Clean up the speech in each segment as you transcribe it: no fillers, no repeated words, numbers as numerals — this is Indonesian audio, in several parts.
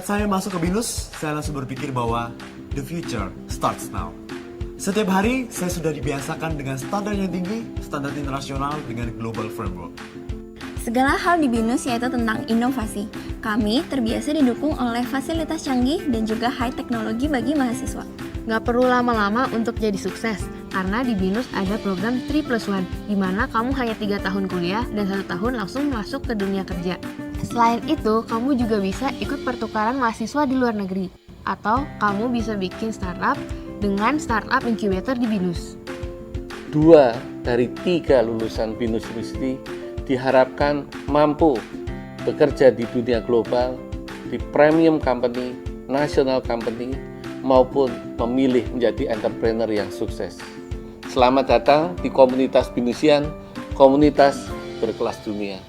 Saat saya masuk ke BINUS, saya langsung berpikir bahwa the future starts now. Setiap hari, saya sudah dibiasakan dengan standar yang tinggi, standar internasional dengan global framework. Segala hal di BINUS yaitu tentang inovasi. Kami terbiasa didukung oleh fasilitas canggih dan juga high teknologi bagi mahasiswa. Nggak perlu lama-lama untuk jadi sukses, karena di BINUS ada program 3+1, di mana kamu hanya 3 tahun kuliah dan 1 tahun langsung masuk ke dunia kerja. Selain itu, kamu juga bisa ikut pertukaran mahasiswa di luar negeri, atau kamu bisa bikin startup dengan startup incubator di BINUS. 2 dari 3 lulusan BINUS University diharapkan mampu bekerja di dunia global, di premium company, national company, maupun memilih menjadi entrepreneur yang sukses. Selamat datang di komunitas BINUSian, komunitas berkelas dunia.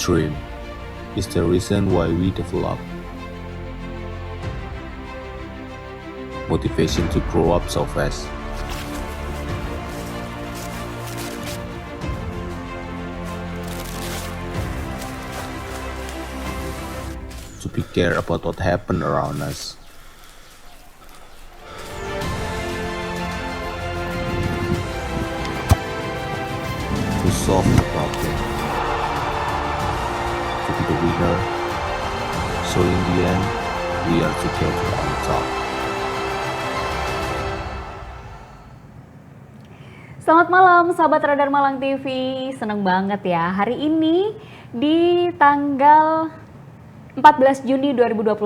Dream is the reason why we develop. Motivation to grow up so fast. To be care about what happened around us. To solve the problem. To be the winner. So in the end, we are together on top. Selamat malam sahabat Radar Malang TV, seneng banget ya hari ini di tanggal 14 Juni 2021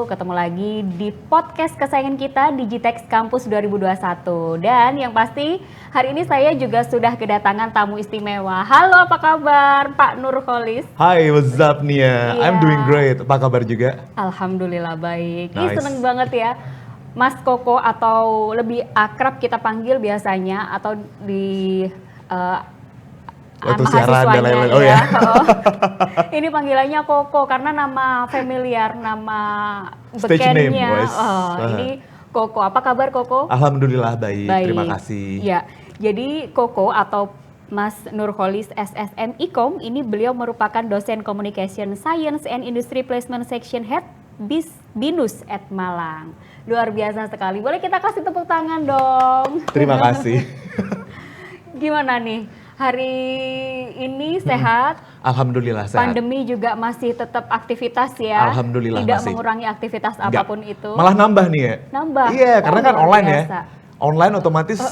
ketemu lagi di podcast kesayangan kita Digitex Campus 2021. Dan yang pasti hari ini saya juga sudah kedatangan tamu istimewa. Halo, apa kabar Pak Nurholis? Hai, what's up Nia? Iya. I'm doing great. Apa kabar juga? Alhamdulillah baik. Ih, Nice. seneng banget ya. Mas Koko atau lebih akrab kita panggil biasanya atau di Waktu siaran dan lain-lain. mahasiswanya Oh ya. Oh. Ini panggilannya Koko karena nama familiar, nama Stage name, bekennya. boys. Ini Koko. Apa kabar Koko? Alhamdulillah baik. Baik. Terima kasih. Ya, jadi Koko atau Mas Nurholis SSM Ikom ini beliau merupakan dosen Communication Science and Industry Placement Section Head BINUS at Malang. Luar biasa sekali. Boleh kita kasih tepuk tangan dong. Terima kasih. Gimana nih? Hari ini sehat? Alhamdulillah sehat. Pandemi juga masih tetap aktivitas ya? Alhamdulillah Tidak masih. mengurangi aktivitas Enggak. apapun itu? Malah nambah nih ya. Nambah? Iya, karena kan luar online biasa. ya. Online otomatis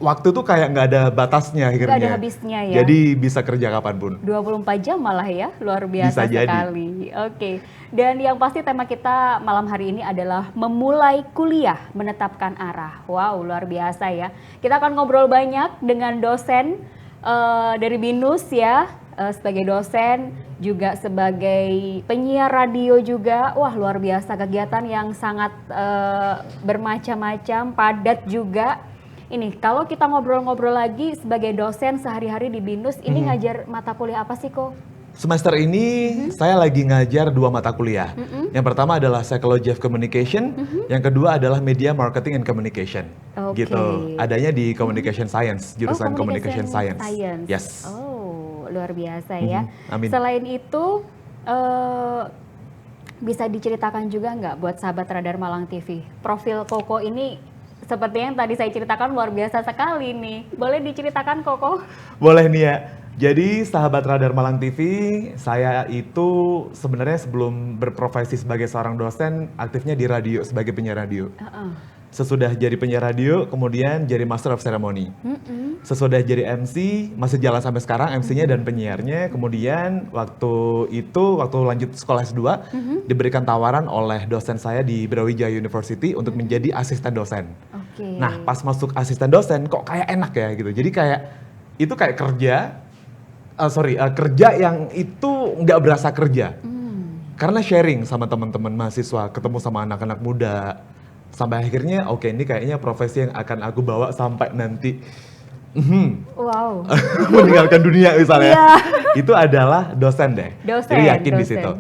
waktu tuh kayak nggak ada batasnya akhirnya. Nggak ada habisnya ya. Jadi bisa kerja kapanpun. 24 jam malah ya, luar biasa Bisa jadi. sekali. Oke, dan yang pasti tema kita malam hari ini adalah memulai kuliah, menetapkan arah. Wow, luar biasa ya. Kita akan ngobrol banyak dengan dosen dari BINUS ya, sebagai dosen, juga sebagai penyiar radio juga. Wah, luar biasa, kegiatan yang sangat bermacam-macam, padat juga. Ini kalau kita ngobrol-ngobrol lagi sebagai dosen sehari-hari di BINUS, ini ngajar mata kuliah apa sih kok? Semester ini saya lagi ngajar 2 mata kuliah. Yang pertama adalah Psychology of Communication, yang kedua adalah Media Marketing and Communication. Oke. Gitu. Adanya di Communication Science, jurusan Communication Science. Yes. Oh, luar biasa ya. Amin. Selain itu, bisa diceritakan juga nggak buat sahabat Radar Malang TV, profil Koko ini seperti yang tadi saya ceritakan luar biasa sekali nih. Boleh diceritakan Koko? Boleh nih ya. Jadi sahabat Radar Malang TV, saya itu sebenarnya sebelum berprofesi sebagai seorang dosen, aktifnya di radio sebagai penyiar radio. Sesudah jadi penyiar radio, kemudian jadi Master of Ceremony. Sesudah jadi MC, masih jalan sampai sekarang MC-nya dan penyiarnya. Kemudian waktu lanjut sekolah S2, diberikan tawaran oleh dosen saya di Brawijaya University untuk menjadi asisten dosen. Oke. Nah, pas masuk asisten dosen kok kayak enak ya gitu. Jadi itu kayak kerja yang itu nggak berasa kerja. Karena sharing sama teman-teman mahasiswa, ketemu sama anak-anak muda. Sampai akhirnya oke, ini kayaknya profesi yang akan aku bawa sampai nanti Wow. meninggalkan dunia misalnya. Iya. Itu adalah dosen deh. Dosen, Jadi yakin di dosen. situ.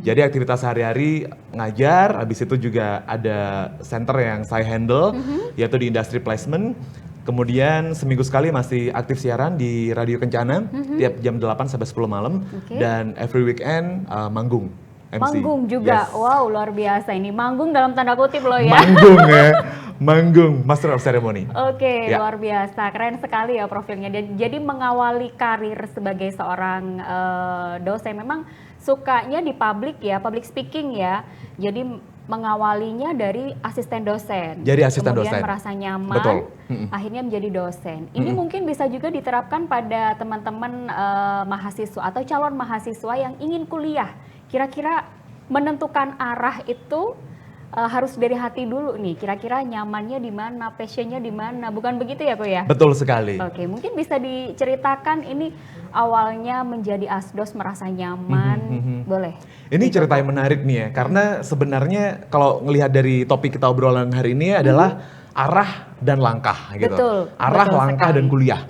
Jadi aktivitas sehari-hari ngajar, habis itu juga ada center yang saya handle, yaitu di industry placement. Kemudian seminggu sekali masih aktif siaran di Radio Kencana tiap jam 8 sampai 10 malam. Oke. Dan every weekend manggung. MC. Manggung juga, Yes. wow luar biasa ini. Manggung dalam tanda kutip loh ya. Manggung ya, manggung, Master of Ceremony. Oke, Ya. luar biasa, keren sekali ya profilnya. Jadi mengawali karir sebagai seorang dosen, memang sukanya di public ya, public speaking ya. Jadi mengawalinya dari asisten dosen. Jadi asisten kemudian dosen. merasa nyaman, Betul. akhirnya menjadi dosen. Ini mungkin bisa juga diterapkan pada teman-teman mahasiswa atau calon mahasiswa yang ingin kuliah. Kira-kira menentukan arah itu harus dari hati dulu nih. Kira-kira nyamannya di mana, passionnya di mana, bukan begitu ya Ko ya? Betul sekali. Oke, mungkin bisa diceritakan ini awalnya menjadi asdos merasa nyaman, boleh? Ini cerita yang menarik nih ya, karena sebenarnya kalau ngelihat dari topik kita obrolan hari ini adalah arah dan langkah gitu. Betul, Arah, betul langkah, sekali. dan kuliah.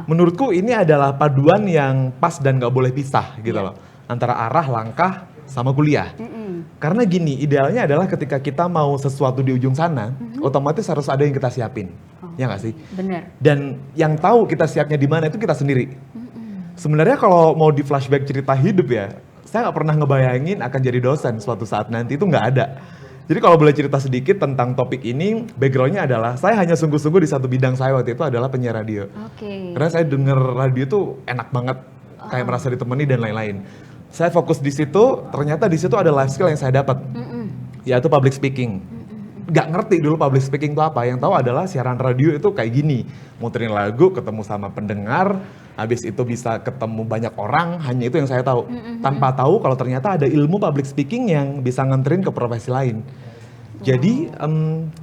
Menurutku ini adalah paduan yang pas dan nggak boleh pisah gitu Iya. loh. Antara arah, langkah, sama kuliah. Karena gini, idealnya adalah ketika kita mau sesuatu di ujung sana, otomatis harus ada yang kita siapin. Ya nggak sih? Bener. Dan yang tahu kita siapnya di mana itu kita sendiri. Sebenarnya kalau mau di flashback cerita hidup ya, saya nggak pernah ngebayangin akan jadi dosen suatu saat nanti, itu nggak ada. Jadi kalau boleh cerita sedikit tentang topik ini, backgroundnya adalah saya hanya sungguh-sungguh di satu bidang saya waktu itu adalah penyiar radio. Oke. Karena saya denger radio tuh enak banget, kayak merasa ditemani dan lain-lain. Saya fokus di situ, ternyata di situ ada life skill yang saya dapat, yaitu public speaking. Gak ngerti dulu public speaking itu apa, yang tahu adalah siaran radio itu kayak gini, muterin lagu, ketemu sama pendengar, habis itu bisa ketemu banyak orang, hanya itu yang saya tahu. Tanpa tahu kalau ternyata ada ilmu public speaking yang bisa nganterin ke profesi lain. Jadi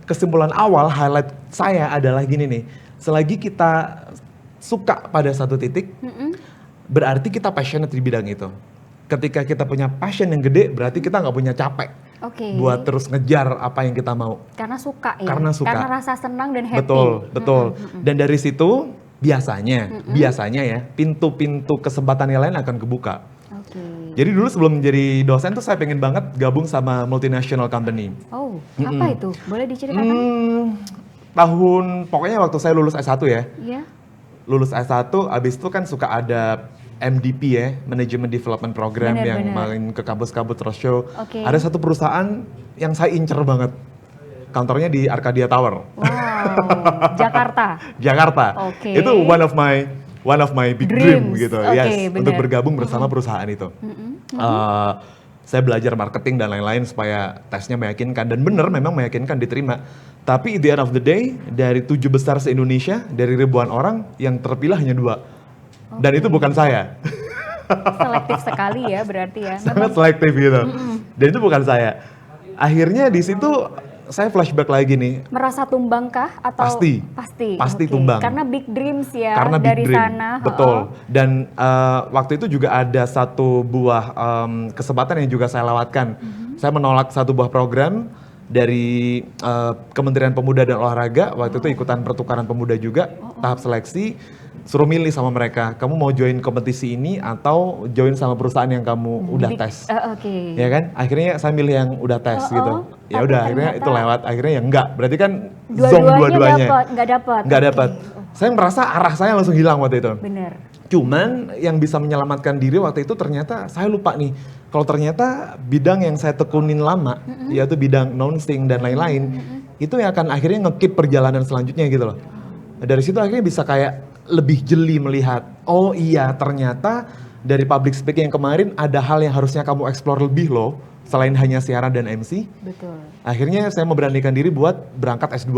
kesimpulan awal highlight saya adalah gini nih, selagi kita suka pada satu titik, berarti kita passionate di bidang itu. Ketika kita punya passion yang gede, berarti kita nggak punya capek Oke. buat terus ngejar apa yang kita mau. Karena suka ya. Karena suka. Karena rasa senang dan happy. Betul. Dan dari situ biasanya ya, pintu-pintu kesempatan yang lain akan kebuka. Oke. Jadi dulu sebelum menjadi dosen tuh saya pengen banget gabung sama multinational company. Oh, apa itu? Boleh diceritakan? Pokoknya waktu saya lulus S1 ya. Iya. Lulus S1, abis itu kan suka ada MDP ya, Management Development Program Bener, yang bener. main ke kampus-kampus roadshow. Oke. Ada satu perusahaan yang saya incer banget. Kantornya di Arcadia Tower, Wow. Jakarta. Jakarta. Oke. Itu one of my big dream Dreams. gitu. Oke, Yes, bener. untuk bergabung bersama perusahaan itu. Saya belajar marketing dan lain-lain supaya tesnya meyakinkan, dan bener memang meyakinkan, diterima. Tapi at the end of the day, dari 7 besar se-Indonesia, dari ribuan orang, yang terpilih hanya 2. Dan itu bukan saya. Selektif sekali ya berarti ya. Sangat selektif gitu. Dan itu bukan saya. Akhirnya di situ saya flashback lagi nih. Merasa tumbang kah atau Pasti. Pasti Tumbang. Karena big dreams ya Karena big dari dream. sana. Betul. Dan waktu itu juga ada satu buah kesempatan yang juga saya lewatkan. Saya menolak satu buah program dari Kementerian Pemuda dan Olahraga. Waktu itu ikutan pertukaran pemuda juga, tahap seleksi. Suruh milih sama mereka, kamu mau join kompetisi ini atau join sama perusahaan yang kamu udah tes. Oke. Ya kan? Akhirnya saya milih yang udah tes gitu. Ya Tapi udah, akhirnya ternyata itu lewat. Akhirnya ya enggak. Berarti kan zong Dua-duanya dapat, nggak dapat. Saya merasa arah saya langsung hilang waktu itu. Bener. Cuman yang bisa menyelamatkan diri waktu itu ternyata saya lupa nih. Kalau ternyata bidang yang saya tekunin lama, yaitu bidang announcing dan lain-lain, itu yang akan akhirnya nge-keep perjalanan selanjutnya gitu loh. Dari situ akhirnya bisa kayak lebih jeli melihat, oh iya ternyata dari public speaking yang kemarin ada hal yang harusnya kamu explore lebih loh, selain hanya siaran dan MC. Betul. Akhirnya saya memberanikan diri buat berangkat S2.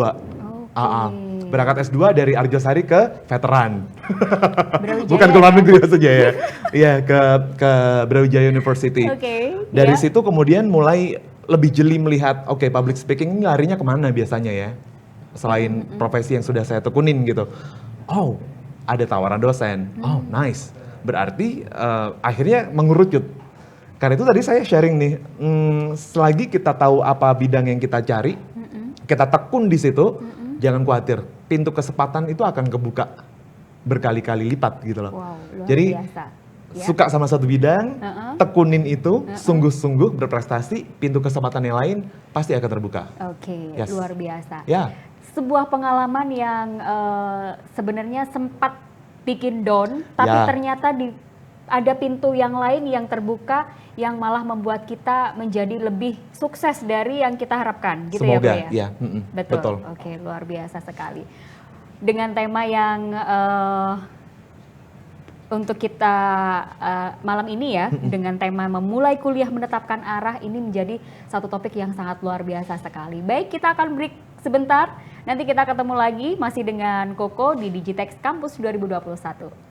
Oke. Berangkat S2 dari Arjosari ke veteran. Brawijaya Bukan ke luar ya? negeri saja ya. Iya, ke Brawijaya University. Oke. Dari Iya. situ kemudian mulai lebih jeli melihat, oke, public speaking ini larinya kemana biasanya ya? Selain profesi yang sudah saya tekunin gitu. Oh, ada tawaran dosen. Oh, nice. Berarti akhirnya mengerucut. Karena itu tadi saya sharing nih, selagi kita tahu apa bidang yang kita cari, kita tekun di situ, jangan khawatir. Pintu kesempatan itu akan kebuka berkali-kali lipat gitu loh. Wow, luar Jadi biasa. Ya. suka sama satu bidang, tekunin itu, sungguh-sungguh berprestasi, pintu kesempatan yang lain pasti akan terbuka. Oke, Yes. luar biasa. Ya. sebuah pengalaman yang sebenarnya sempat bikin down, tapi Ya. ternyata ada pintu yang lain yang terbuka yang malah membuat kita menjadi lebih sukses dari yang kita harapkan, gitu ya, Semoga, Bro ya? ya. Betul. Oke, luar biasa sekali. Dengan tema yang untuk kita malam ini ya, dengan tema memulai kuliah menetapkan arah, ini menjadi satu topik yang sangat luar biasa sekali. Baik, kita akan break sebentar. Nanti kita ketemu lagi masih dengan Koko di Digitex Campus 2021.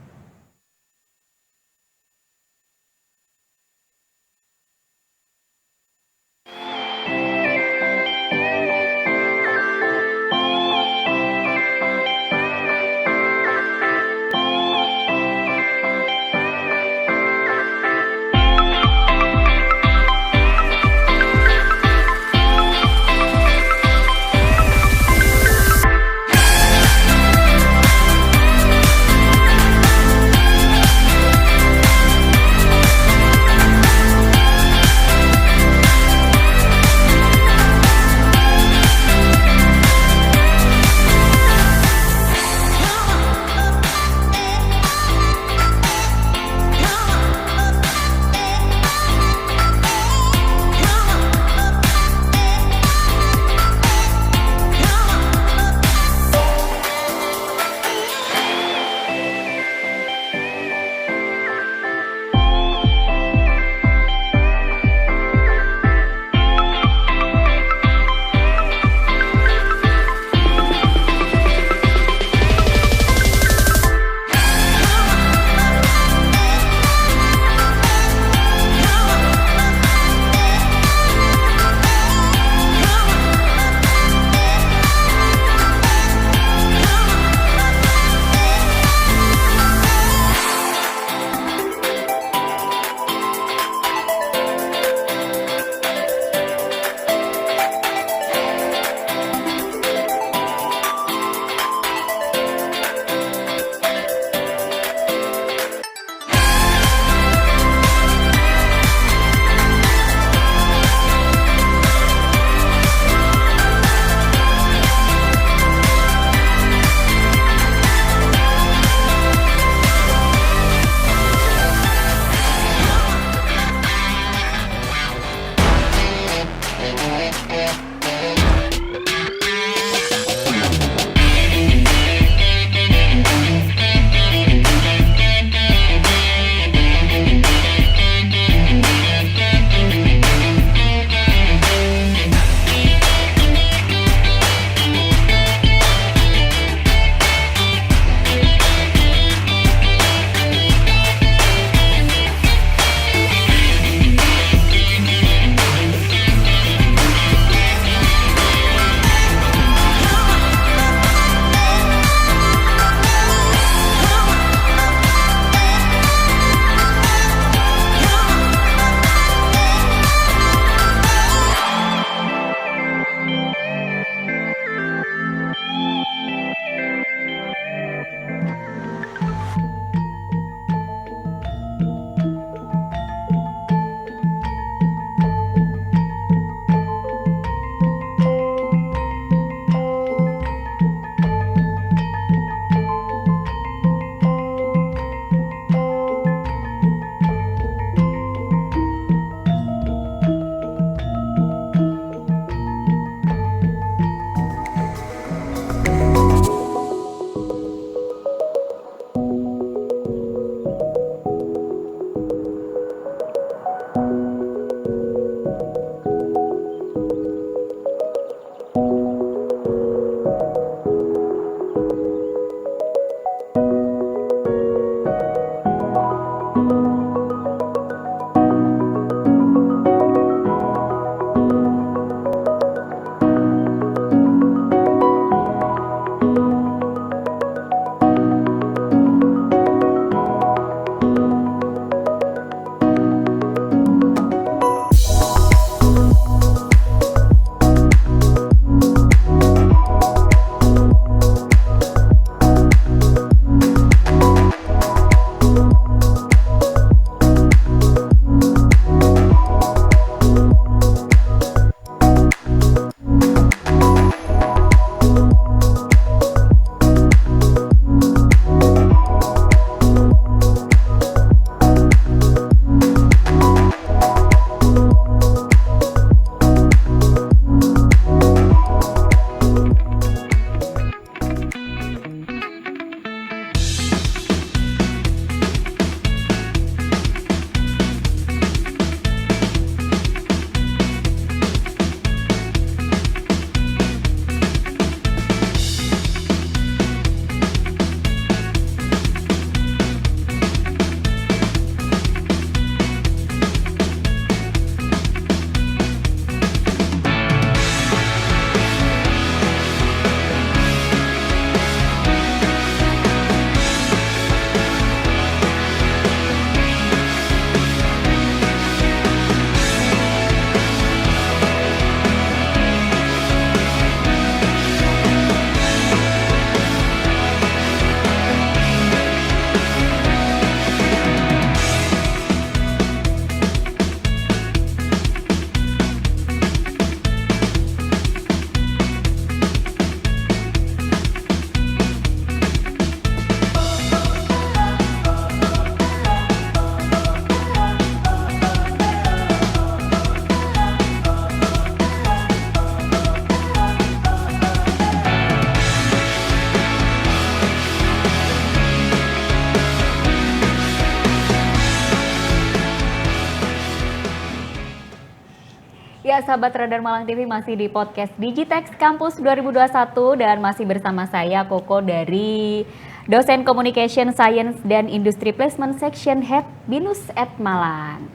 Ya, sahabat Radar Malang TV masih di podcast Digitex Campus 2021 dan masih bersama saya Koko dari dosen Communication Science dan Industry Placement Section Head BINUS Malang.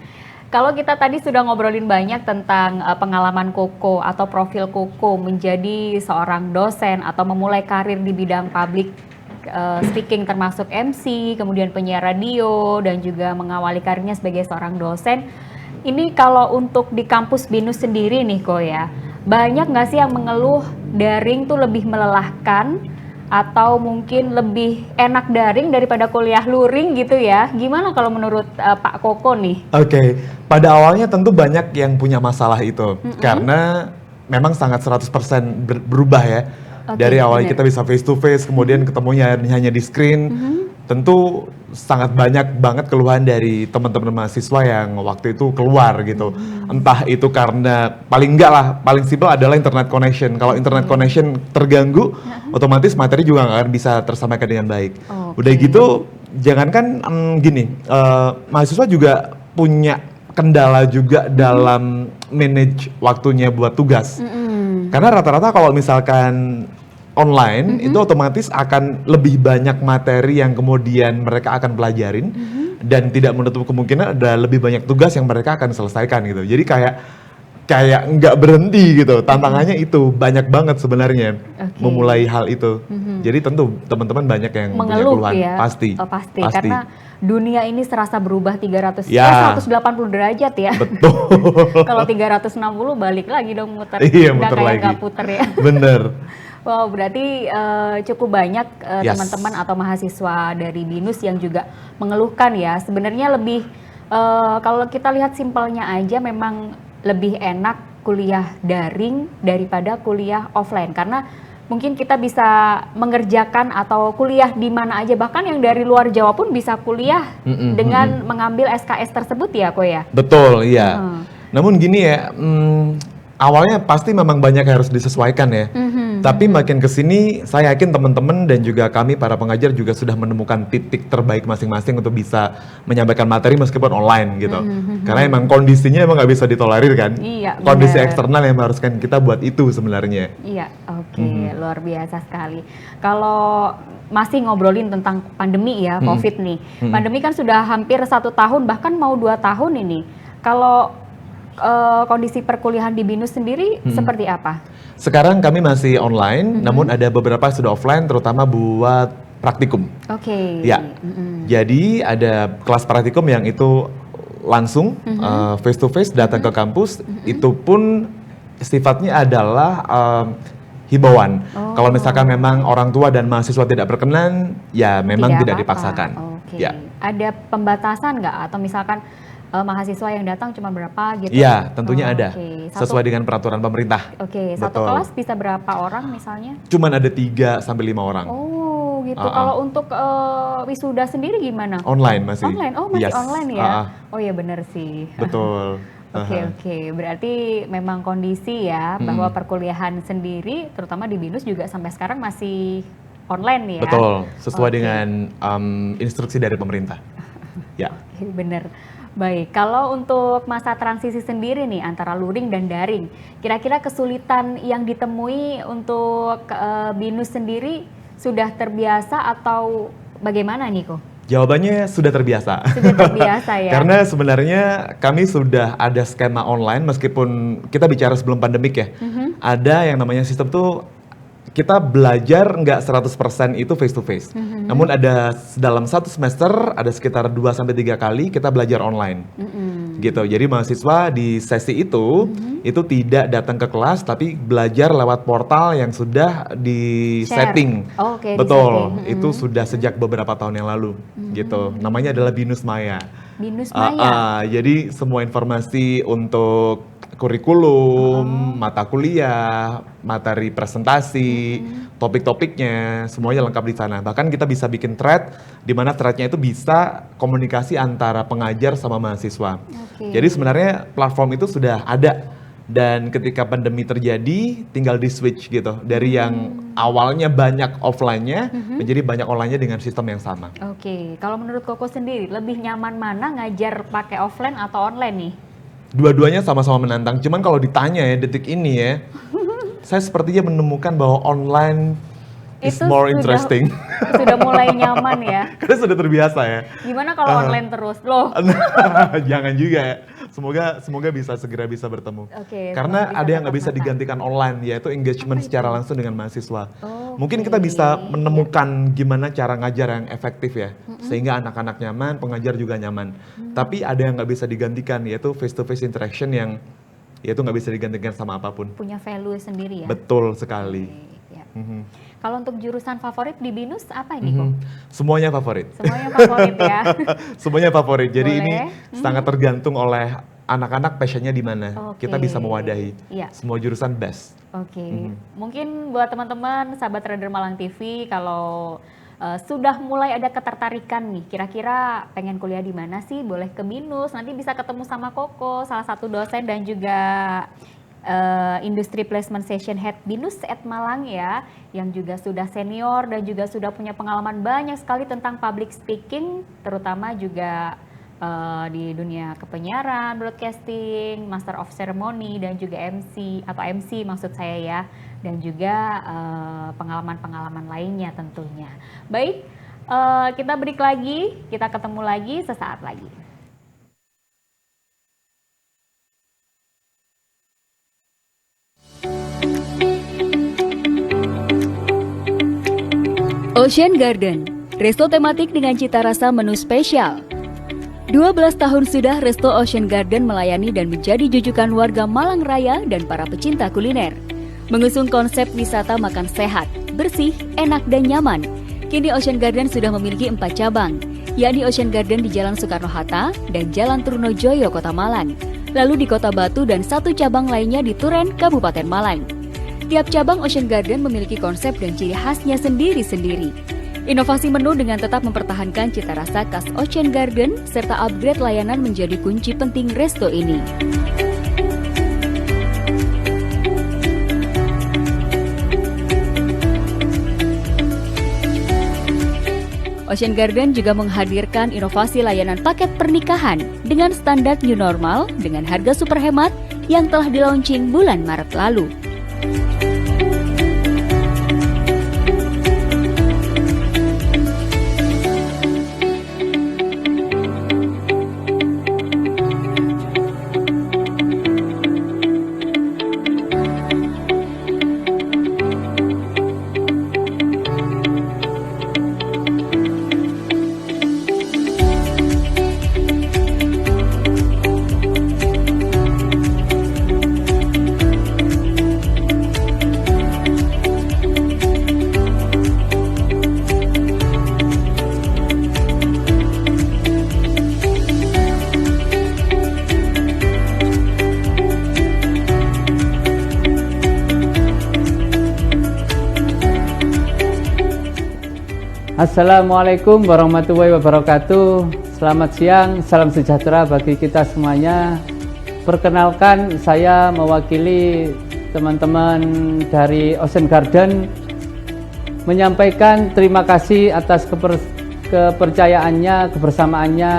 Kalau kita tadi sudah ngobrolin banyak tentang pengalaman Koko atau profil Koko menjadi seorang dosen atau memulai karir di bidang public speaking termasuk MC, kemudian penyiar radio dan juga mengawali karirnya sebagai seorang dosen. Ini kalau untuk di kampus BINUS sendiri nih Ko ya, banyak nggak sih yang mengeluh daring tuh lebih melelahkan atau mungkin lebih enak daring daripada kuliah luring gitu ya? Gimana kalau menurut Pak Koko nih? Oke, pada awalnya tentu banyak yang punya masalah itu karena memang sangat 100% berubah ya. Dari awal kita bisa face to face, kemudian ketemunya hanya di screen. Tentu sangat banyak banget keluhan dari teman-teman mahasiswa yang waktu itu keluar gitu. Entah itu karena paling simpel adalah internet connection. Kalau internet connection terganggu, otomatis materi juga nggak akan bisa tersampaikan dengan baik. Udah gitu, jangankan mahasiswa juga punya kendala juga dalam manage waktunya buat tugas. Karena rata-rata kalau misalkan online itu otomatis akan lebih banyak materi yang kemudian mereka akan pelajarin dan tidak menutup kemungkinan ada lebih banyak tugas yang mereka akan selesaikan gitu. Jadi kayak nggak berhenti gitu. Tantangannya itu banyak banget sebenarnya memulai hal itu. Jadi tentu teman-teman banyak yang punya keluhan ya? pasti. Pasti. Karena dunia ini serasa berubah 180 derajat ya. Betul. Kalau 360 balik lagi dong muter. Iya, Udah muter kayak lagi. nggak puter ya. Bener. Wow, berarti cukup banyak teman-teman atau mahasiswa dari BINUS yang juga mengeluhkan ya. Sebenarnya lebih kalau kita lihat simpelnya aja memang lebih enak kuliah daring daripada kuliah offline karena mungkin kita bisa mengerjakan atau kuliah di mana aja, bahkan yang dari luar Jawa pun bisa kuliah dengan mengambil SKS tersebut ya Ko ya? Betul, iya. Namun gini ya, awalnya pasti memang banyak yang harus disesuaikan ya. Tapi makin kesini, saya yakin teman-teman dan juga kami para pengajar juga sudah menemukan titik terbaik masing-masing untuk bisa menyampaikan materi meskipun online gitu. Karena emang kondisinya emang nggak bisa ditolerir kan. Iya, kondisi bener. eksternal yang mengharuskan kita buat itu sebenarnya. Iya, oke, luar biasa sekali. Kalau masih ngobrolin tentang pandemi ya, COVID nih. Pandemi kan sudah hampir 1 tahun, bahkan mau 2 tahun ini. Kalau kondisi perkuliahan di BINUS sendiri seperti apa? Sekarang kami masih online, namun ada beberapa sudah offline, terutama buat praktikum. Oke. Ya, jadi ada kelas praktikum yang itu langsung face to face datang ke kampus, itu pun sifatnya adalah himbauan. Kalau misalkan memang orang tua dan mahasiswa tidak berkenan, ya memang tidak apa-apa. dipaksakan. Oke. Ya. Ada pembatasan nggak atau misalkan mahasiswa yang datang cuma berapa gitu? Iya, tentunya ada. Oke. Sesuai dengan peraturan pemerintah. Oke, satu Betul. kelas bisa berapa orang misalnya? Cuman ada 3 sampai 5 orang. Oh, gitu. Kalau untuk wisuda sendiri gimana? Online masih. Online, oh masih Yes. online ya? Oh ya benar sih. Betul. Oke. Berarti memang kondisi ya bahwa perkuliahan sendiri, terutama di BINUS juga sampai sekarang masih online ya? Betul, sesuai Oke. dengan instruksi dari pemerintah. Ya. Oke, benar. Baik, kalau untuk masa transisi sendiri nih antara luring dan daring, kira-kira kesulitan yang ditemui untuk BINUS sendiri sudah terbiasa atau bagaimana nih Ko? Jawabannya sudah terbiasa. Sudah terbiasa ya? Karena sebenarnya kami sudah ada skema online meskipun kita bicara sebelum pandemik ya. Ada yang namanya sistem tuh kita belajar nggak 100% itu face to face. Namun ada dalam 1 semester ada sekitar 2-3 kali kita belajar online. Gitu. Jadi mahasiswa di sesi itu tidak datang ke kelas tapi belajar lewat portal yang sudah di Share. setting. Oh, oke, Betul. di-setting. Itu sudah sejak beberapa tahun yang lalu. Gitu. Namanya adalah BINUS Maya. BINUS Maya? Jadi semua informasi untuk kurikulum, mata kuliah, materi presentasi, topik-topiknya, semuanya lengkap di sana. Bahkan kita bisa bikin thread, di mana threadnya itu bisa komunikasi antara pengajar sama mahasiswa. Jadi sebenarnya platform itu sudah ada. Dan ketika pandemi terjadi, tinggal di switch gitu. Dari yang awalnya banyak offline-nya, menjadi banyak online-nya dengan sistem yang sama. Oke, kalau menurut Koko sendiri, lebih nyaman mana ngajar pakai offline atau online nih? Dua-duanya sama-sama menantang. Cuman kalau ditanya ya detik ini ya, saya sepertinya menemukan bahwa online is Itu more sudah- interesting. Sudah mulai nyaman ya. Karena sudah terbiasa ya. Gimana kalau online terus? Loh, Jangan juga ya. Semoga bisa segera bisa bertemu. Oke, Karena semoga bisa ada yang nggak tatap bisa mata. digantikan online, yaitu engagement secara langsung dengan mahasiswa. Oke. Mungkin kita bisa menemukan gimana cara ngajar yang efektif ya, sehingga anak-anak nyaman, pengajar juga nyaman. Tapi ada yang nggak bisa digantikan, yaitu face-to-face interaction yang yaitu nggak bisa digantikan sama apapun. punya value sendiri ya. Betul sekali. Oke, ya. Mhm. Kalau untuk jurusan favorit di BINUS apa ini, Ko? Semuanya favorit. Semuanya favorit ya. Semuanya favorit. Jadi Boleh. ini sangat tergantung oleh anak-anak passionnya di mana. Oke. Kita bisa mewadahi. Iya. Semua jurusan best. Oke, mungkin buat teman-teman sahabat Radar Malang TV kalau sudah mulai ada ketertarikan nih, kira-kira pengen kuliah di mana sih? Boleh ke BINUS, nanti bisa ketemu sama Koko, salah satu dosen dan juga Industri Placement Session Head BINUS at Malang ya, yang juga sudah senior dan juga sudah punya pengalaman banyak sekali tentang public speaking, terutama juga di dunia kepenyiaran, broadcasting, Master of Ceremony dan juga MC atau MC maksud saya ya, dan juga pengalaman-pengalaman lainnya tentunya. Baik, kita break lagi, kita ketemu lagi sesaat lagi. Ocean Garden, resto tematik dengan cita rasa menu spesial. 12 tahun sudah Resto Ocean Garden melayani dan menjadi jujukan warga Malang Raya dan para pecinta kuliner. Mengusung konsep wisata makan sehat, bersih, enak, dan nyaman, kini Ocean Garden sudah memiliki 4 cabang, yakni Ocean Garden di Jalan Soekarno-Hatta dan Jalan Trunojoyo, Kota Malang, lalu di Kota Batu dan 1 cabang lainnya di Turen, Kabupaten Malang. Tiap cabang Ocean Garden memiliki konsep dan ciri khasnya sendiri-sendiri. Inovasi menu dengan tetap mempertahankan cita rasa khas Ocean Garden serta upgrade layanan menjadi kunci penting resto ini. Ocean Garden juga menghadirkan inovasi layanan paket pernikahan dengan standar new normal dengan harga super hemat yang telah di-launching bulan Maret lalu. Assalamualaikum warahmatullahi wabarakatuh. Selamat siang, salam sejahtera bagi kita semuanya. Perkenalkan, saya mewakili teman-teman dari Ocean Garden menyampaikan terima kasih atas kepercayaannya, kebersamaannya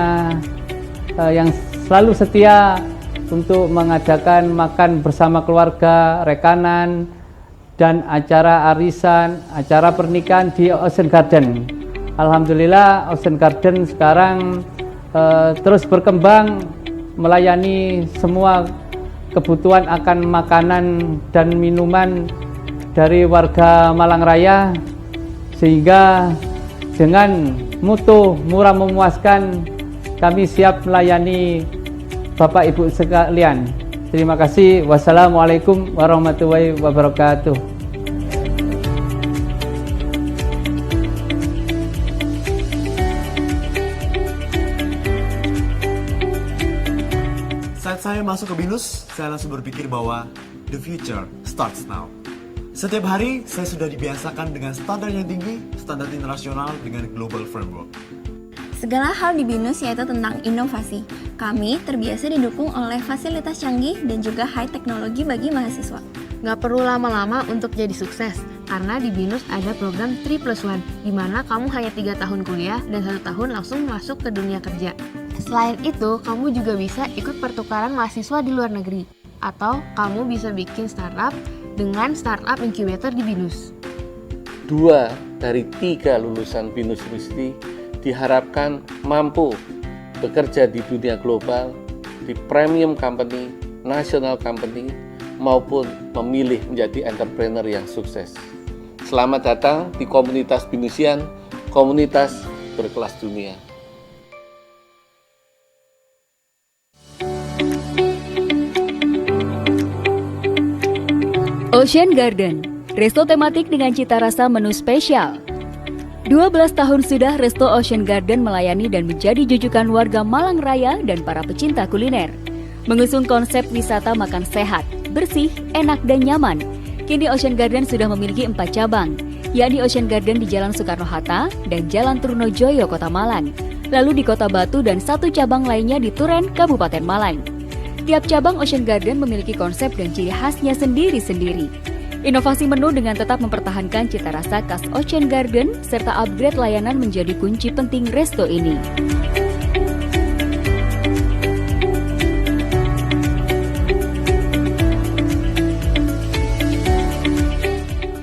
yang selalu setia untuk mengadakan makan bersama keluarga, rekanan, dan acara arisan, acara pernikahan di Ocean Garden. Alhamdulillah Ocean Garden sekarang terus berkembang melayani semua kebutuhan akan makanan dan minuman dari warga Malang Raya, sehingga dengan mutu murah memuaskan kami siap melayani Bapak Ibu sekalian. Terima kasih. Wassalamualaikum warahmatullahi wabarakatuh. Saat saya masuk ke BINUS, saya langsung berpikir bahwa the future starts now. Setiap hari, saya sudah dibiasakan dengan standar yang tinggi, standar internasional dengan global framework. Segala hal di BINUS yaitu tentang inovasi. Kami terbiasa didukung oleh fasilitas canggih dan juga high teknologi bagi mahasiswa. Nggak perlu lama-lama untuk jadi sukses, karena di BINUS ada program 3+1, di mana kamu hanya 3 tahun kuliah dan 1 tahun langsung masuk ke dunia kerja. Selain itu, kamu juga bisa ikut pertukaran mahasiswa di luar negeri. Atau kamu bisa bikin startup dengan startup incubator di BINUS. 2 dari 3 lulusan BINUS Risti diharapkan mampu bekerja di dunia global, di premium company, national company, maupun memilih menjadi entrepreneur yang sukses. Selamat datang di komunitas BINUSian, komunitas berkelas dunia. Ocean Garden, resto tematik dengan cita rasa menu spesial. 12 tahun sudah Resto Ocean Garden melayani dan menjadi jujukan warga Malang Raya dan para pecinta kuliner. Mengusung konsep wisata makan sehat, bersih, enak, dan nyaman, kini Ocean Garden sudah memiliki 4 cabang, yakni Ocean Garden di Jalan Soekarno-Hatta dan Jalan Trunojoyo, Kota Malang, lalu di Kota Batu dan 1 cabang lainnya di Turen, Kabupaten Malang. Tiap cabang Ocean Garden memiliki konsep dan ciri khasnya sendiri-sendiri. Inovasi menu dengan tetap mempertahankan cita rasa khas Ocean Garden serta upgrade layanan menjadi kunci penting resto ini.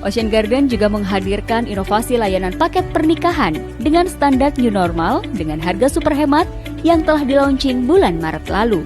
Ocean Garden juga menghadirkan inovasi layanan paket pernikahan dengan standar new normal dengan harga super hemat yang telah di-launching bulan Maret lalu.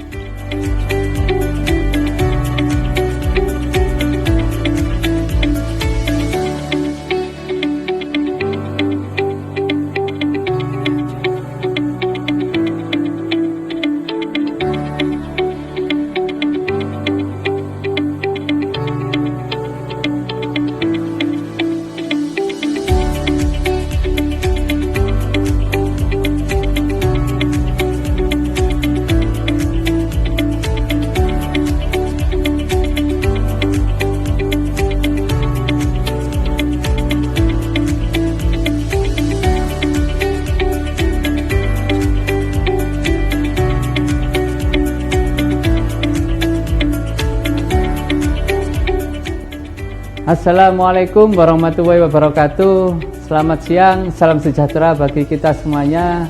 Assalamualaikum warahmatullahi wabarakatuh. Selamat siang, salam sejahtera bagi kita semuanya.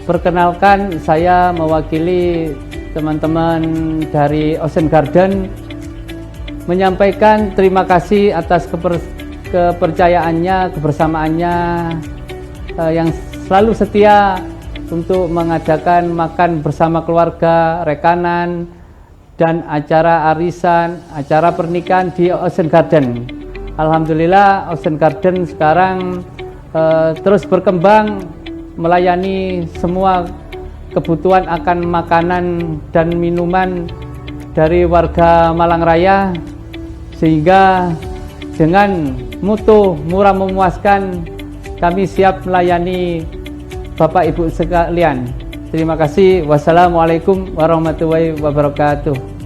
Perkenalkan, saya mewakili teman-teman dari Ocean Garden menyampaikan terima kasih atas kepercayaannya, kebersamaannya yang selalu setia untuk mengadakan makan bersama keluarga, rekanan, dan acara arisan, acara pernikahan di Ocean Garden. Alhamdulillah Ocean Garden sekarang terus berkembang melayani semua kebutuhan akan makanan dan minuman dari warga Malang Raya, sehingga dengan mutu murah memuaskan kami siap melayani Bapak Ibu sekalian. Terima kasih. Wassalamualaikum warahmatullahi wabarakatuh.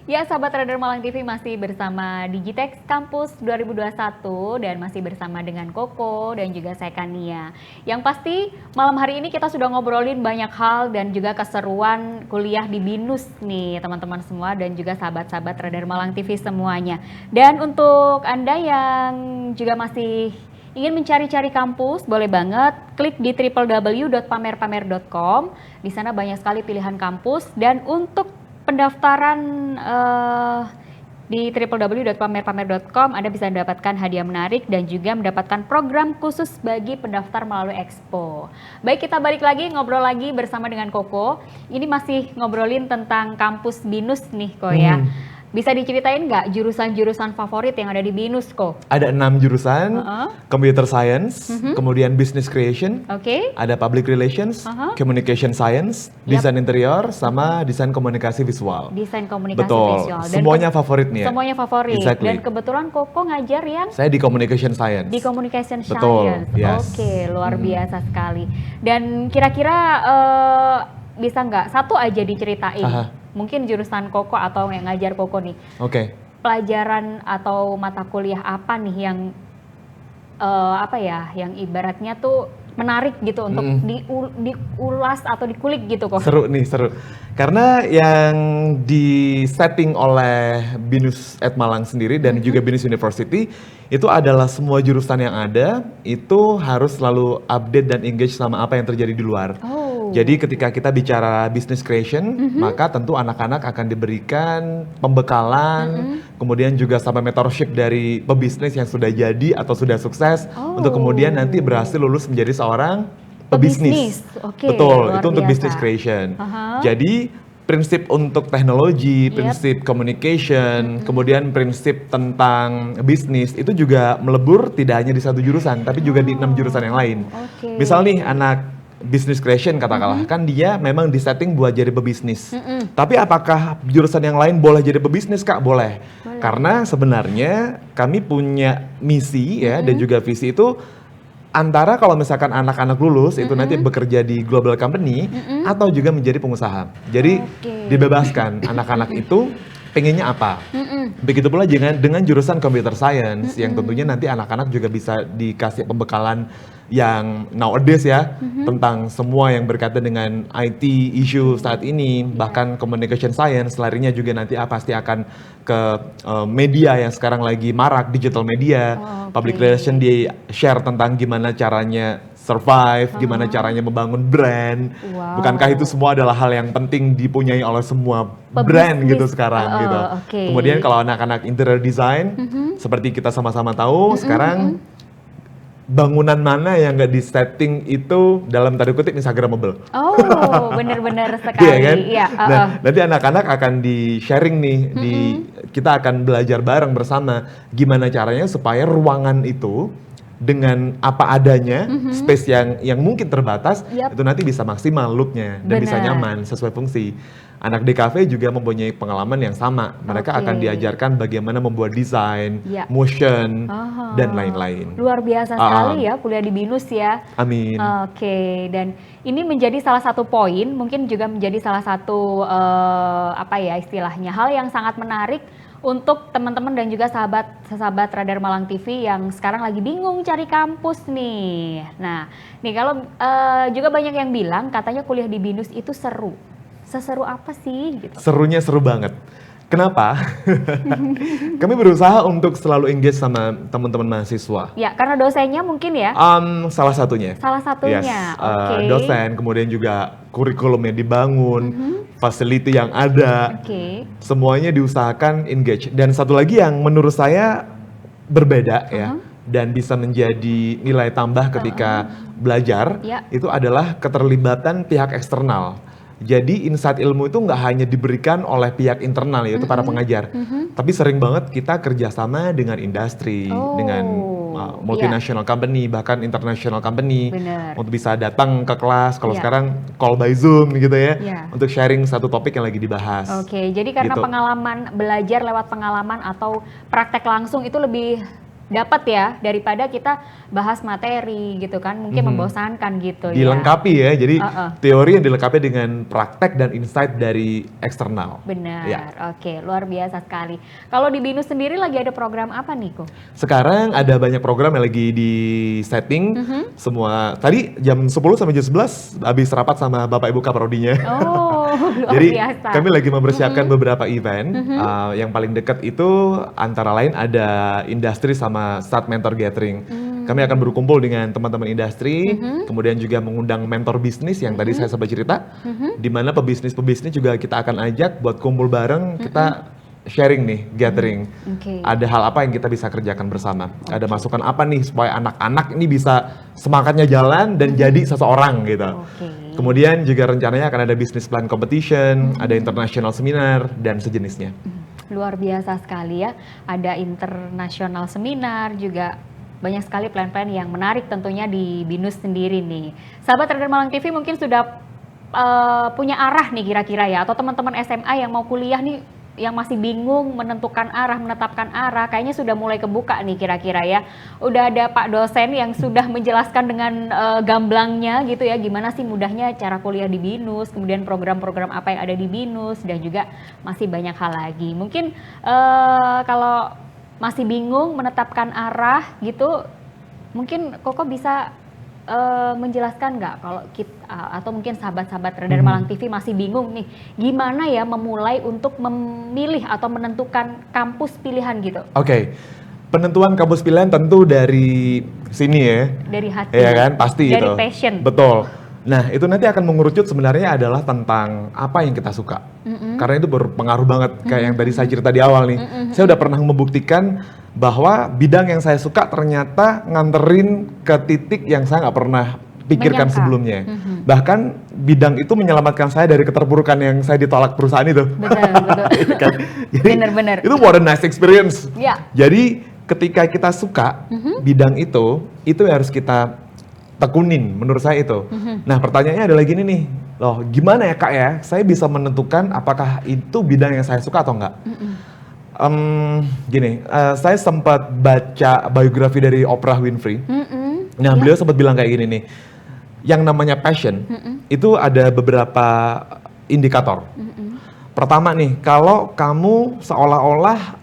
Ya, sahabat Radar Malang TV masih bersama Digitex Campus 2021 dan masih bersama dengan Koko dan juga saya Kania. Yang pasti malam hari ini kita sudah ngobrolin banyak hal dan juga keseruan kuliah di BINUS nih teman-teman semua dan juga sahabat-sahabat Radar Malang TV semuanya. Dan untuk Anda yang juga masih ingin mencari-cari kampus, boleh banget klik di www.pamerpamer.com. Di sana banyak sekali pilihan kampus dan untuk pendaftaran di www.pamerpamer.com Anda bisa mendapatkan hadiah menarik dan juga mendapatkan program khusus bagi pendaftar melalui Expo. Baik, kita balik lagi ngobrol lagi bersama dengan Koko. Ini masih ngobrolin tentang kampus BINUS nih Ko ya. Bisa diceritain nggak jurusan-jurusan favorit yang ada di BINUS Ko? Ada 6 jurusan, Computer Science, kemudian Business Creation, ada Public Relations, Communication Science, Desain Interior, sama Desain Komunikasi Visual. Desain Komunikasi Betul. Visual. Dan Semuanya favorit nih ya? Semuanya favorit. Exactly. Dan kebetulan Koko ngajar yang? Saya di Communication Science. Di Communication Betul, Science. yes. Oke, luar biasa sekali. Dan kira-kira bisa nggak satu aja diceritain? Mungkin jurusan Koko atau yang ngajar Koko nih. Pelajaran atau mata kuliah apa nih yang yang ibaratnya tuh menarik gitu untuk diulas atau dikulik gitu kok? Seru nih, seru. Karena yang di setting oleh BINUS Malang sendiri dan juga BINUS University itu adalah semua jurusan yang ada itu harus selalu update dan engage sama apa yang terjadi di luar. Jadi ketika kita bicara business creation, maka tentu anak-anak akan diberikan pembekalan, kemudian juga sama mentorship dari pebisnis yang sudah jadi atau sudah sukses, untuk kemudian nanti berhasil lulus menjadi seorang pebisnis. Oke, Betul, luar itu untuk biasa. business creation. Jadi prinsip untuk teknologi, prinsip communication, kemudian prinsip tentang bisnis itu juga melebur tidak hanya di satu jurusan, tapi juga di 6 jurusan yang lain. Misal nih anak business creation katakanlah, kan dia memang disetting buat jadi pebisnis. Tapi apakah jurusan yang lain boleh jadi pebisnis, Kak? Boleh. Karena sebenarnya kami punya misi ya dan juga visi itu antara kalau misalkan anak-anak lulus itu nanti bekerja di global company atau juga menjadi pengusaha. Jadi dibebaskan anak-anak itu pengennya apa. Begitu pula dengan jurusan computer science yang tentunya nanti anak-anak juga bisa dikasih pembekalan yang nowadays ya tentang semua yang berkaitan dengan IT issue saat ini, bahkan communication science larinya juga nanti pasti akan ke media yang sekarang lagi marak, digital media, public relation di share tentang gimana caranya survive, gimana caranya membangun brand. Bukankah itu semua adalah hal yang penting dipunyai oleh semua brand gitu sekarang gitu. Kemudian kalau anak-anak interior design, seperti kita sama-sama tahu sekarang bangunan mana yang nggak di setting itu dalam tanda kutip Instagramable. Oh, benar-benar sekali. Iya kan? Iya, Nah, nanti anak-anak akan di sharing nih, kita akan belajar bareng bersama gimana caranya supaya ruangan itu dengan apa adanya, space yang mungkin terbatas, itu nanti bisa maksimal looknya dan bisa nyaman sesuai fungsi. Anak DKV juga mempunyai pengalaman yang sama. Mereka akan diajarkan bagaimana membuat desain, motion, dan lain-lain. Luar biasa sekali ya kuliah di BINUS ya. Amin. Oke, dan ini menjadi salah satu poin, mungkin juga menjadi salah satu apa ya istilahnya, hal yang sangat menarik untuk teman-teman dan juga sahabat Radar Malang TV yang sekarang lagi bingung cari kampus nih. Nah, nih kalau juga banyak yang bilang katanya kuliah di BINUS itu seru. Seseru apa sih? Gitu. Serunya seru banget. Kenapa? Kami berusaha untuk selalu engage sama teman-teman mahasiswa. Ya, karena dosennya mungkin ya? Salah satunya. Salah satunya, Yes. Dosen, kemudian juga kurikulum yang dibangun, facility yang ada, semuanya diusahakan engage. Dan satu lagi yang menurut saya berbeda ya, dan bisa menjadi nilai tambah ketika belajar, itu adalah keterlibatan pihak eksternal. Jadi insight ilmu itu nggak hanya diberikan oleh pihak internal yaitu para pengajar, tapi sering banget kita kerjasama dengan industri, dengan multinational company, bahkan international company, untuk bisa datang ke kelas. Kalau sekarang call by Zoom gitu ya, untuk sharing satu topik yang lagi dibahas. Oke, jadi karena pengalaman belajar lewat pengalaman atau praktek langsung itu lebih dapat ya daripada kita bahas materi gitu kan, mungkin membosankan gitu. Dilengkapi ya, jadi teori yang dilengkapi dengan praktek dan insight dari eksternal. Benar, oke, luar biasa sekali. Kalau di BINUS sendiri lagi ada program apa nih Ko? Sekarang ada banyak program yang lagi di setting, semua tadi jam 10 sampai jam 11 habis rapat sama Bapak Ibu Kaprodinya. Oh, luar Jadi biasa. kami lagi mempersiapkan beberapa event, yang paling dekat itu antara lain ada industri sama start mentor gathering. Kami akan berkumpul dengan teman-teman industri, kemudian juga mengundang mentor bisnis yang tadi saya sempat cerita, di mana pebisnis-pebisnis juga kita akan ajak buat kumpul bareng, kita sharing nih, gathering. Ada hal apa yang kita bisa kerjakan bersama, ada masukan apa nih supaya anak-anak ini bisa semangatnya jalan dan jadi seseorang gitu. Kemudian juga rencananya akan ada business plan competition, ada international seminar, dan sejenisnya. Luar biasa sekali ya, ada internasional seminar juga, banyak sekali plan-plan yang menarik tentunya di BINUS sendiri nih. Sahabat Radar Malang TV mungkin sudah punya arah nih kira-kira ya, atau teman-teman SMA yang mau kuliah nih, yang masih bingung menentukan arah, menetapkan arah, kayaknya sudah mulai kebuka nih kira-kira ya. Udah ada Pak dosen yang sudah menjelaskan dengan gamblangnya gitu ya, gimana sih mudahnya cara kuliah di BINUS, kemudian program-program apa yang ada di BINUS, dan juga masih banyak hal lagi. Mungkin kalau masih bingung menetapkan arah gitu, mungkin Koko bisa menjelaskan nggak kalau kita atau mungkin sahabat-sahabat Radar Malang TV masih bingung nih, gimana ya memulai untuk memilih atau menentukan kampus pilihan gitu? Oke. Penentuan kampus pilihan tentu dari sini ya. Dari hati. Iya kan, pasti dari itu. passion. Betul. Nah, itu nanti akan mengerucut sebenarnya adalah tentang apa yang kita suka. Karena itu berpengaruh banget kayak yang tadi saya cerita di awal nih. Saya udah pernah membuktikan bahwa bidang yang saya suka ternyata nganterin ke titik yang saya nggak pernah pikirkan Menyangka. sebelumnya. Bahkan bidang itu menyelamatkan saya dari keterpurukan yang saya ditolak perusahaan itu. Betul, betul. Iya kan? Jadi Bener-bener. itu what a nice experience. Ya. Jadi ketika kita suka bidang itu yang harus kita tekunin menurut saya itu. Nah pertanyaannya adalah gini nih, loh gimana ya Kak ya, saya bisa menentukan apakah itu bidang yang saya suka atau enggak? Gini, saya sempat baca biografi dari Oprah Winfrey. Nah beliau sempat bilang kayak gini nih, yang namanya passion itu ada beberapa indikator. Pertama nih, kalau kamu seolah-olah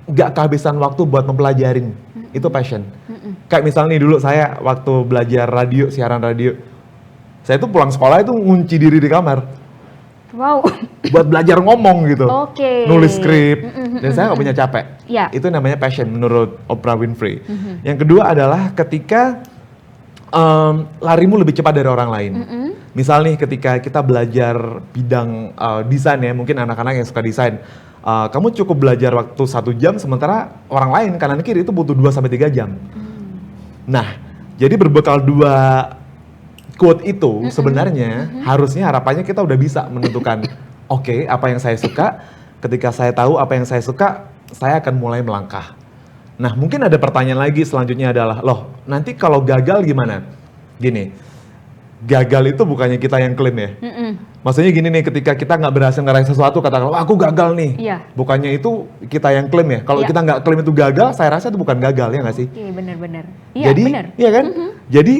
gak kehabisan waktu buat mempelajarin, itu passion. Kayak misalnya nih dulu saya waktu belajar radio, siaran radio, saya tuh pulang sekolah itu ngunci diri di kamar Wow. buat belajar ngomong gitu, Oke. nulis skrip, dan saya nggak punya capek. Ya. Itu namanya passion menurut Oprah Winfrey. Yang kedua adalah ketika larimu lebih cepat dari orang lain. Misal nih ketika kita belajar bidang desain ya, mungkin anak-anak yang suka desain, kamu cukup belajar waktu 1 jam, sementara orang lain kanan kiri itu butuh 2-3 jam. Nah, jadi berbekal 2 quote itu sebenarnya harusnya harapannya kita udah bisa menentukan oke, apa yang saya suka. Ketika saya tahu apa yang saya suka, saya akan mulai melangkah. Nah, mungkin ada pertanyaan lagi selanjutnya adalah, loh nanti kalau gagal gimana? Gini, gagal itu bukannya kita yang klaim ya. Maksudnya gini nih, ketika kita nggak berhasil ngeraih sesuatu, katakanlah aku gagal nih. Iya. Bukannya itu kita yang klaim ya. Kalau Iya. kita nggak klaim itu gagal, saya rasa itu bukan gagal, ya nggak sih? Oke, benar-benar. Iya, Jadi, benar. iya kan? Jadi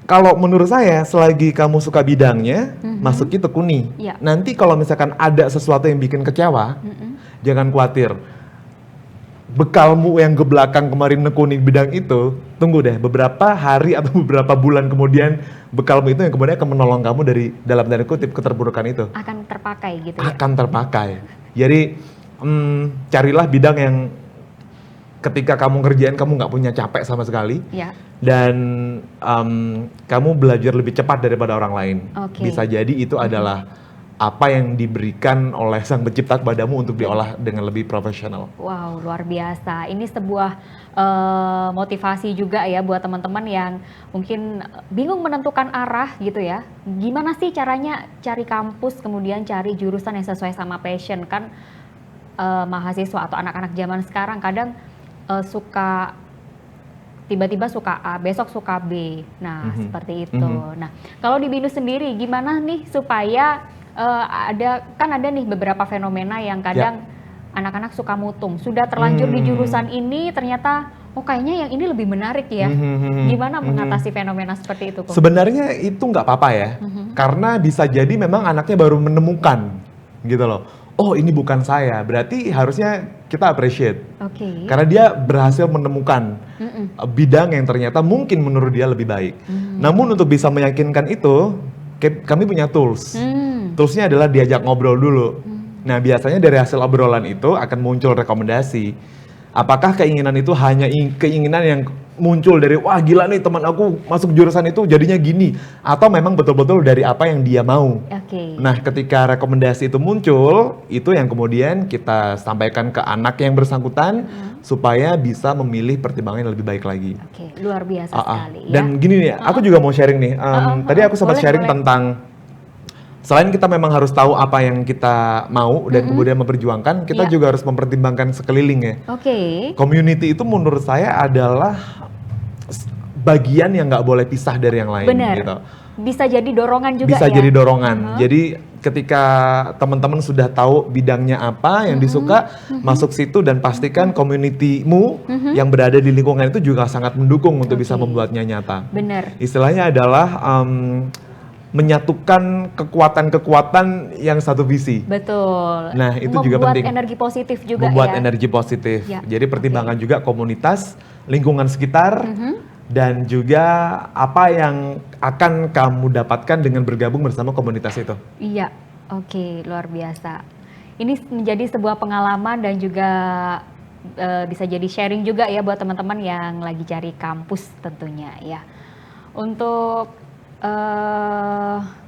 kalau menurut saya, selagi kamu suka bidangnya, masuki tekuni. Iya. Nanti kalau misalkan ada sesuatu yang bikin kecewa, jangan khawatir. Bekalmu yang ke belakang kemarin nekuni bidang itu, tunggu deh beberapa hari atau beberapa bulan kemudian, bekalmu itu yang kemudian akan menolong kamu dari dalam tanda kutip keterburukan itu. Akan terpakai gitu ya. Akan terpakai. Jadi carilah bidang yang ketika kamu ngerjain kamu nggak punya capek sama sekali. Ya. Dan kamu belajar lebih cepat daripada orang lain. Oke. Bisa jadi itu adalah apa yang diberikan oleh Sang Pencipta kepadamu untuk diolah dengan lebih profesional. Wow, luar biasa. Ini sebuah motivasi juga ya buat teman-teman yang mungkin bingung menentukan arah gitu ya. Gimana sih caranya cari kampus, kemudian cari jurusan yang sesuai sama passion? Kan mahasiswa atau anak-anak zaman sekarang kadang suka tiba-tiba suka A, besok suka B. Nah, seperti itu. Nah, kalau di BINUS sendiri gimana nih supaya ada nih beberapa fenomena yang kadang anak-anak suka mutung. Sudah terlanjur di jurusan ini ternyata kayaknya yang ini lebih menarik ya. Gimana mengatasi fenomena seperti itu, Ko? Sebenarnya itu nggak apa-apa ya. Karena bisa jadi memang anaknya baru menemukan gitu loh. Oh, ini bukan saya. Berarti harusnya kita appreciate. Oke. Karena dia berhasil menemukan bidang yang ternyata mungkin menurut dia lebih baik. Namun untuk bisa meyakinkan itu, kami punya tools. Toolsnya adalah diajak ngobrol dulu. Nah, biasanya dari hasil obrolan itu akan muncul rekomendasi. Apakah keinginan itu hanya keinginan yang muncul dari, wah gila nih teman aku masuk jurusan itu jadinya gini. Atau memang betul-betul dari apa yang dia mau. Oke. Nah, ketika rekomendasi itu muncul, itu yang kemudian kita sampaikan ke anak yang bersangkutan supaya bisa memilih pertimbangan yang lebih baik lagi. Oke, luar biasa sekali ya. Dan gini nih, aku juga mau sharing nih. Tadi aku sempat boleh, sharing boleh. tentang selain kita memang harus tahu apa yang kita mau dan kemudian memperjuangkan, kita Iya. juga harus mempertimbangkan sekeliling ya. Oke. Community itu menurut saya adalah bagian yang nggak boleh pisah dari yang lain. Benar. Gitu. Bisa jadi dorongan juga Bisa ya. jadi dorongan. Jadi ketika teman-teman sudah tahu bidangnya apa yang disuka, masuk situ dan pastikan community-mu yang berada di lingkungan itu juga sangat mendukung untuk bisa membuatnya nyata. Benar. Istilahnya adalah menyatukan kekuatan-kekuatan yang satu visi. Betul. Nah, itu juga penting. Membuat energi positif juga Membuat ya. energi positif. Ya, Jadi pertimbangkan juga komunitas, lingkungan sekitar, dan juga apa yang akan kamu dapatkan dengan bergabung bersama komunitas itu. Iya, oke, luar biasa. Ini menjadi sebuah pengalaman dan juga bisa jadi sharing juga ya buat teman-teman yang lagi cari kampus tentunya ya. Untuk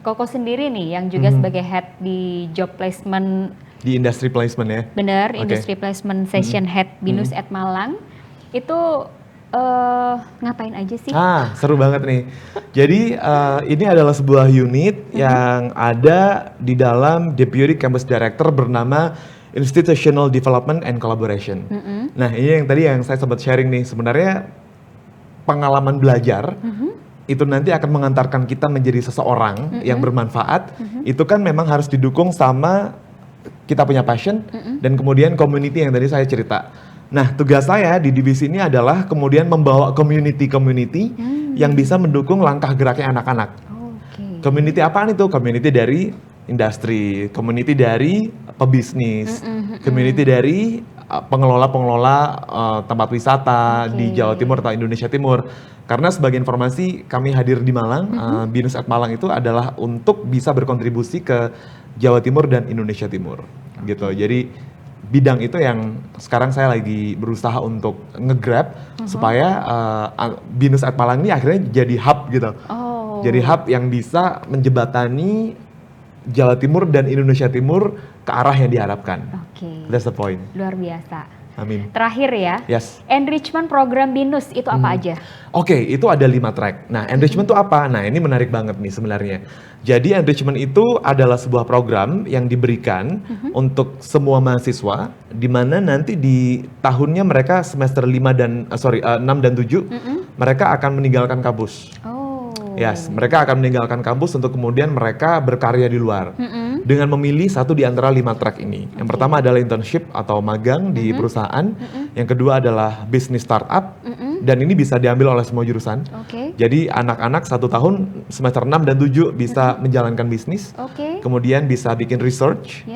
Koko sendiri nih yang juga sebagai head di job placement Di industry placement ya? benar, Oke. industry placement session head BINUS at Malang itu ngapain aja sih? Seru banget nih. Jadi ini adalah sebuah unit yang ada di dalam Deputy Campus Director bernama Institutional Development and Collaboration. Nah ini yang tadi yang saya sempat sharing nih, sebenarnya pengalaman belajar itu nanti akan mengantarkan kita menjadi seseorang yang bermanfaat. Itu kan memang harus didukung sama kita punya passion dan kemudian community yang tadi saya cerita. Nah, tugas saya di divisi ini adalah kemudian membawa community yang bisa mendukung langkah geraknya anak-anak. Community apaan itu? Community dari industri, community dari pebisnis, community dari pengelola-pengelola tempat wisata di Jawa Timur atau Indonesia Timur. Karena sebagai informasi kami hadir di Malang, BINUS at Malang itu adalah untuk bisa berkontribusi ke Jawa Timur dan Indonesia Timur, gitu. Jadi bidang itu yang sekarang saya lagi berusaha untuk nge-grab supaya BINUS at Malang ini akhirnya jadi hub gitu. Jadi hub yang bisa menjembatani Jawa Timur dan Indonesia Timur ke arah yang diharapkan. That's the point. Luar biasa. Amin. Terakhir ya, Yes. enrichment program BINUS itu apa aja? Oke, itu ada 5 track. Nah, enrichment itu apa? Nah, ini menarik banget nih sebenarnya. Jadi enrichment itu adalah sebuah program yang diberikan untuk semua mahasiswa, di mana nanti di tahunnya mereka semester 6 dan 7, mereka akan meninggalkan kampus. Yes, mereka akan meninggalkan kampus untuk kemudian mereka berkarya di luar. Dengan memilih satu di antara 5 track ini. Yang pertama adalah internship atau magang di perusahaan. Yang kedua adalah bisnis startup. Dan ini bisa diambil oleh semua jurusan. Jadi anak-anak 1 tahun semester 6 dan 7 bisa menjalankan bisnis. Kemudian bisa bikin research.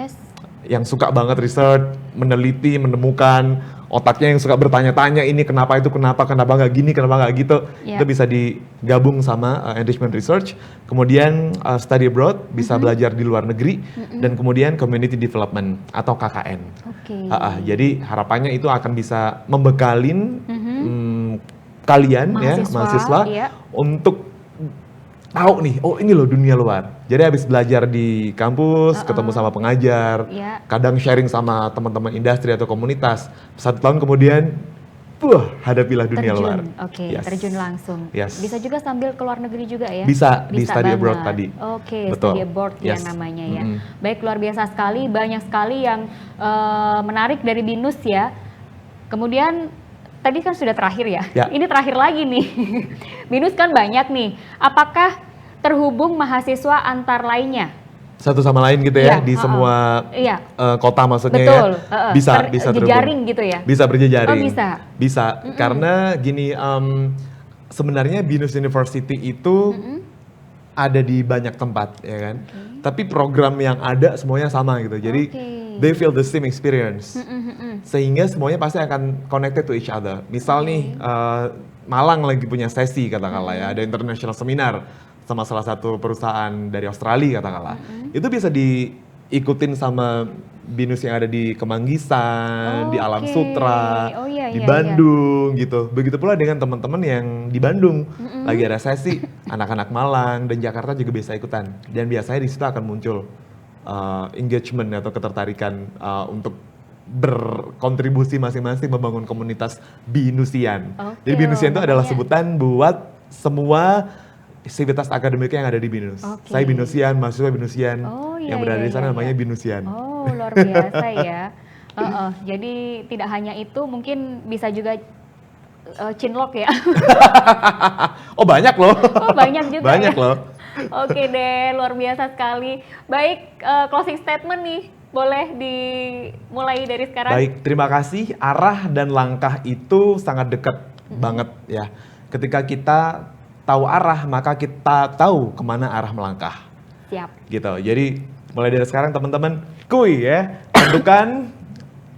Yang suka banget research, meneliti, menemukan, otaknya yang suka bertanya-tanya ini kenapa itu kenapa nggak gini, kenapa nggak gitu. Itu bisa digabung sama enrichment research. Kemudian study abroad, bisa belajar di luar negeri. Dan kemudian community development atau KKN. Jadi harapannya itu akan bisa membekalin kalian mahasiswa untuk tahu nih, oh ini loh dunia luar. Jadi habis belajar di kampus, ketemu sama pengajar, kadang sharing sama teman-teman industri atau komunitas. 1 tahun kemudian, hadapilah dunia luar. Terjun langsung. Bisa juga sambil ke luar negeri juga ya? Bisa di study abroad tadi. Study abroad ya namanya ya. Baik, luar biasa sekali, banyak sekali yang menarik dari BINUS ya. Kemudian tadi kan sudah terakhir ya, ini terakhir lagi nih. BINUS kan banyak nih, apakah terhubung mahasiswa antar lainnya? Satu sama lain gitu ya, di semua kota maksudnya ya? Bisa terhubung. Berjejaring gitu ya? Bisa berjejaring. Bisa? Karena gini, sebenarnya BINUS University itu ada di banyak tempat ya kan. Tapi program yang ada semuanya sama gitu, jadi they feel the same experience. Sehingga semuanya pasti akan connected to each other. Misal nih, Malang lagi punya sesi katakanlah ya, ada international seminar sama salah satu perusahaan dari Australia katakanlah. Itu bisa diikutin sama BINUS yang ada di Kemanggisan, di Alam Sutra, di Bandung gitu. Begitu pula dengan teman-teman yang di Bandung lagi ada sesi, anak-anak Malang dan Jakarta juga bisa ikutan. Dan biasanya di situ akan muncul engagement atau ketertarikan untuk berkontribusi masing-masing membangun komunitas BINUSian. Jadi BINUSian itu adalah sebutan buat semua sivitas akademiknya yang ada di BINUS. Saya BINUSian, mahasiswa BINUSian, yang berada di sana namanya BINUSian. Oh, luar biasa ya. Jadi tidak hanya itu, mungkin bisa juga cinlok ya. Oh banyak loh. Oh banyak juga. Banyak loh. Oke deh, luar biasa sekali. Baik, closing statement nih, boleh dimulai dari sekarang. Baik, terima kasih. Arah dan langkah itu sangat dekat banget ya. Ketika kita tahu arah, maka kita tahu kemana arah melangkah. Siap. Gitu. Jadi mulai dari sekarang teman-teman, kuy ya, tentukan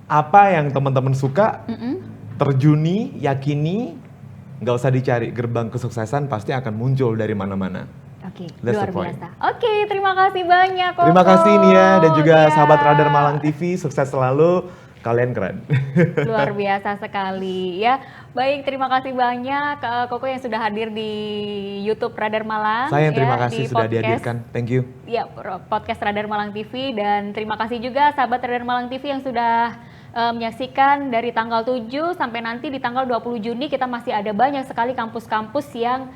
apa yang teman-teman suka, terjuni, yakini, nggak usah dicari, gerbang kesuksesan pasti akan muncul dari mana-mana. Oke, That's luar the point. biasa. Oke, terima kasih banyak Koko. Terima kasih Nia dan juga Iya. sahabat Radar Malang TV, sukses selalu, kalian keren. Luar biasa sekali ya. Baik, terima kasih banyak Koko yang sudah hadir di YouTube Radar Malang. Saya yang terima ya, kasih di sudah podcast- dihadirkan, thank you. Ya, podcast Radar Malang TV, dan terima kasih juga sahabat Radar Malang TV yang sudah menyaksikan dari tanggal 7 sampai nanti di tanggal 20 Juni kita masih ada banyak sekali kampus-kampus yang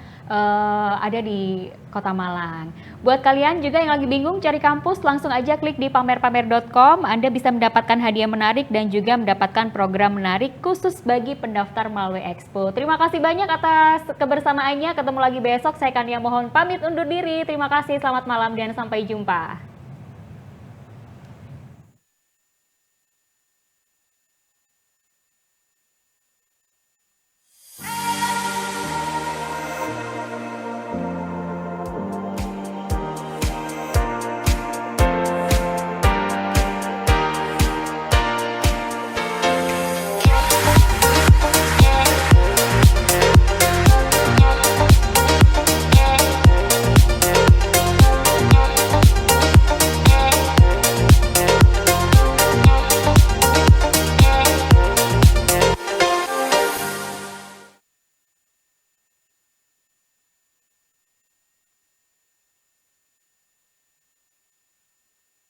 ada di Kota Malang. Buat kalian juga yang lagi bingung cari kampus, langsung aja klik di pamerpamer.com. Anda bisa mendapatkan hadiah menarik dan juga mendapatkan program menarik khusus bagi pendaftar melalui Expo. Terima kasih banyak atas kebersamaannya. Ketemu lagi besok. Saya Kania mohon pamit undur diri. Terima kasih, selamat malam dan sampai jumpa.